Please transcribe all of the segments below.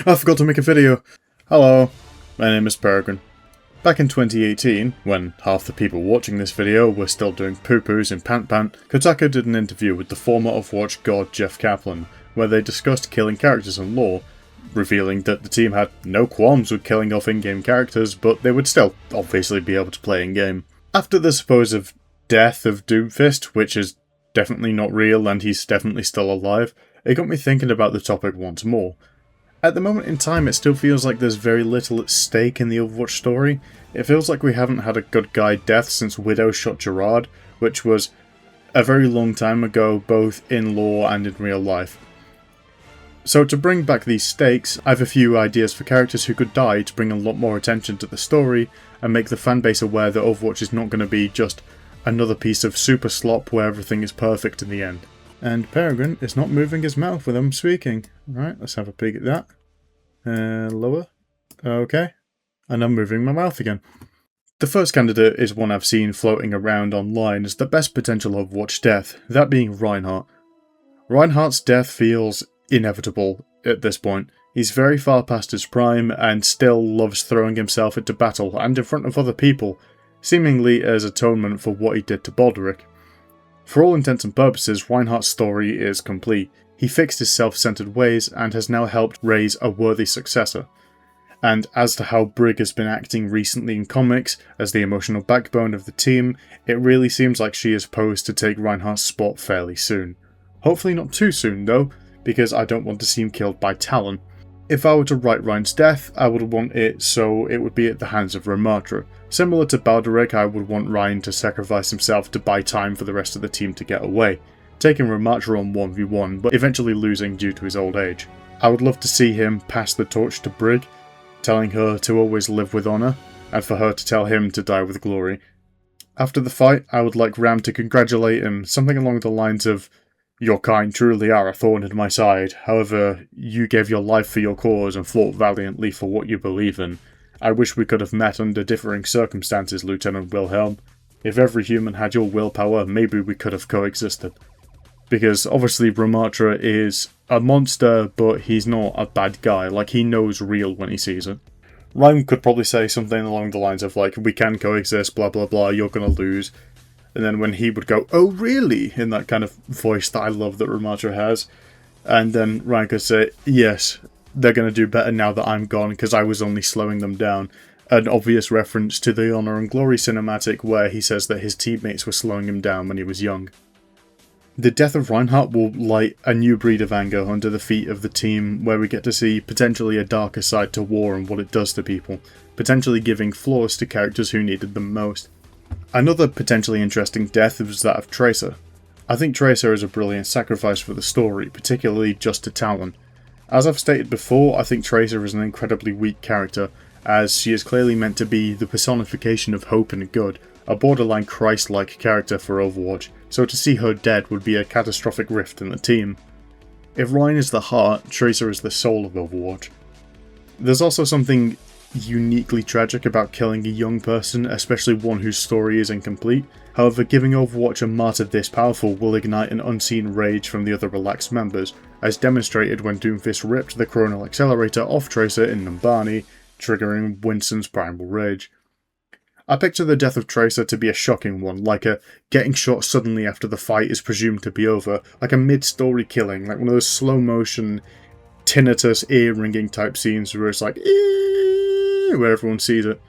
I forgot to make a video. Hello, my name is Peregrine. Back in 2018, when half the people watching this video were still doing poo-poos in Pant Pant, Kotaku did an interview with the former Overwatch god Jeff Kaplan, where they discussed killing characters and lore, revealing that the team had no qualms with killing off in-game characters, but they would still obviously be able to play in-game. After the supposed death of Doomfist, which is definitely not real and he's definitely still alive, it got me thinking about the topic once more. At the moment in time, it still feels like there's very little at stake in the Overwatch story. It feels like we haven't had a good guy death since Widow shot Gerard, which was a very long time ago, both in lore and in real life. So to bring back these stakes, I have a few ideas for characters who could die to bring a lot more attention to the story and make the fanbase aware that Overwatch is not going to be just another piece of super slop where everything is perfect in the end. And Peregrine is not moving his mouth when I'm speaking. Right, let's have a peek at that. Lower. Okay. And I'm moving my mouth again. The first candidate is one I've seen floating around online as the best potential Overwatch death, that being Reinhardt. Reinhardt's death feels inevitable at this point. He's very far past his prime and still loves throwing himself into battle and in front of other people, seemingly as atonement for what he did to Baldric. For all intents and purposes, Reinhardt's story is complete. He fixed his self-centered ways and has now helped raise a worthy successor. And as to how Brig has been acting recently in comics as the emotional backbone of the team, it really seems like she is posed to take Reinhardt's spot fairly soon. Hopefully not too soon though, because I don't want to see him killed by Talon. If I were to write Rein's death, I would want it so it would be at the hands of Reinhardt. Similar to Baldric, I would want Rein to sacrifice himself to buy time for the rest of the team to get away, taking Reinhardt on 1v1, but eventually losing due to his old age. I would love to see him pass the torch to Brig, telling her to always live with honour, and for her to tell him to die with glory. After the fight, I would like Ram to congratulate him, something along the lines of, "Your kind truly are a thorn in my side, however, you gave your life for your cause and fought valiantly for what you believe in. I wish we could have met under differing circumstances, Lieutenant Wilhelm. If every human had your willpower, maybe we could have coexisted." Because obviously Reinhardt is a monster, but he's not a bad guy, like he knows real when he sees it. Rein could probably say something along the lines of like, "We can coexist, blah blah blah, you're gonna lose." And then when he would go, "Oh really?" in that kind of voice that I love that Reinhardt has. And then Rein could say, "Yes, they're going to do better now that I'm gone because I was only slowing them down." An obvious reference to the Honor and Glory cinematic where he says that his teammates were slowing him down when he was young. The death of Reinhardt will light a new breed of anger under the feet of the team where we get to see potentially a darker side to war and what it does to people, potentially giving flaws to characters who needed them most. Another potentially interesting death was that of Tracer. I think Tracer is a brilliant sacrifice for the story, particularly just to Talon. As I've stated before, I think Tracer is an incredibly weak character, as she is clearly meant to be the personification of hope and good, a borderline Christ-like character for Overwatch, so to see her dead would be a catastrophic rift in the team. If Rein is the heart, Tracer is the soul of Overwatch. There's also something uniquely tragic about killing a young person, especially one whose story is incomplete. However, giving Overwatch a martyr this powerful will ignite an unseen rage from the other relaxed members, as demonstrated when Doomfist ripped the Chronal Accelerator off Tracer in Numbani, triggering Winston's primal rage. I picture the death of Tracer to be a shocking one, like a getting shot suddenly after the fight is presumed to be over, like a mid-story killing, like one of those slow-motion, tinnitus, ear-ringing type scenes where it's like, "Eeeeee," where everyone sees it.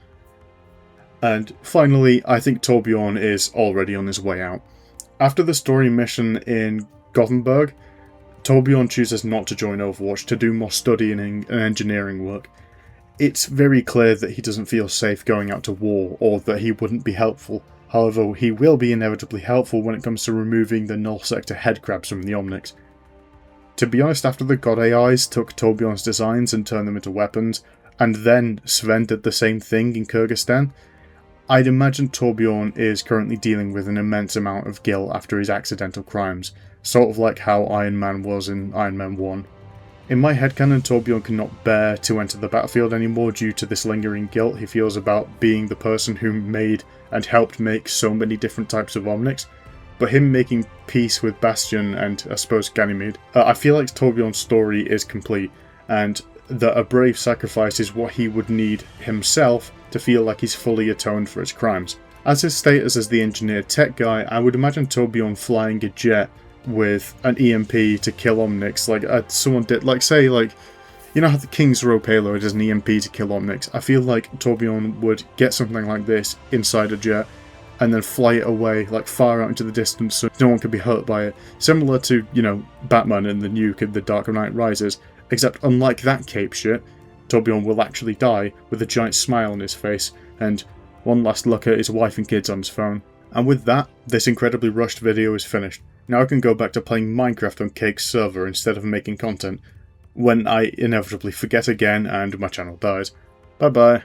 And finally, I think Torbjorn is already on his way out. After the story mission in Gothenburg, Torbjorn chooses not to join Overwatch to do more studying and engineering work. It's very clear that he doesn't feel safe going out to war, or that he wouldn't be helpful. However, he will be inevitably helpful when it comes to removing the null sector headcrabs from the Omnics. To be honest, after the God AIs took Torbjorn's designs and turned them into weapons, and then Sven did the same thing in Kyrgyzstan, I'd imagine Torbjorn is currently dealing with an immense amount of guilt after his accidental crimes, sort of like how Iron Man was in Iron Man 1. In my headcanon, Torbjorn cannot bear to enter the battlefield anymore due to this lingering guilt he feels about being the person who made and helped make so many different types of Omnics, but him making peace with Bastion and, I suppose, Ganymede, I feel like Torbjorn's story is complete, and that a brave sacrifice is what he would need himself to feel like he's fully atoned for his crimes. As his status as the engineered tech guy, I would imagine Torbjorn flying a jet with an EMP to kill Omnics, like someone did, like say, like, you know how the King's Row payload is an EMP to kill Omnics? I feel like Torbjorn would get something like this inside a jet and then fly it away, like far out into the distance so no one could be hurt by it. Similar to, you know, Batman and the nuke in The Dark Knight Rises, except unlike that cape shit, Torbjorn will actually die with a giant smile on his face and one last look at his wife and kids on his phone. And with that, this incredibly rushed video is finished. Now I can go back to playing Minecraft on Cake's server instead of making content, when I inevitably forget again and my channel dies. Bye bye.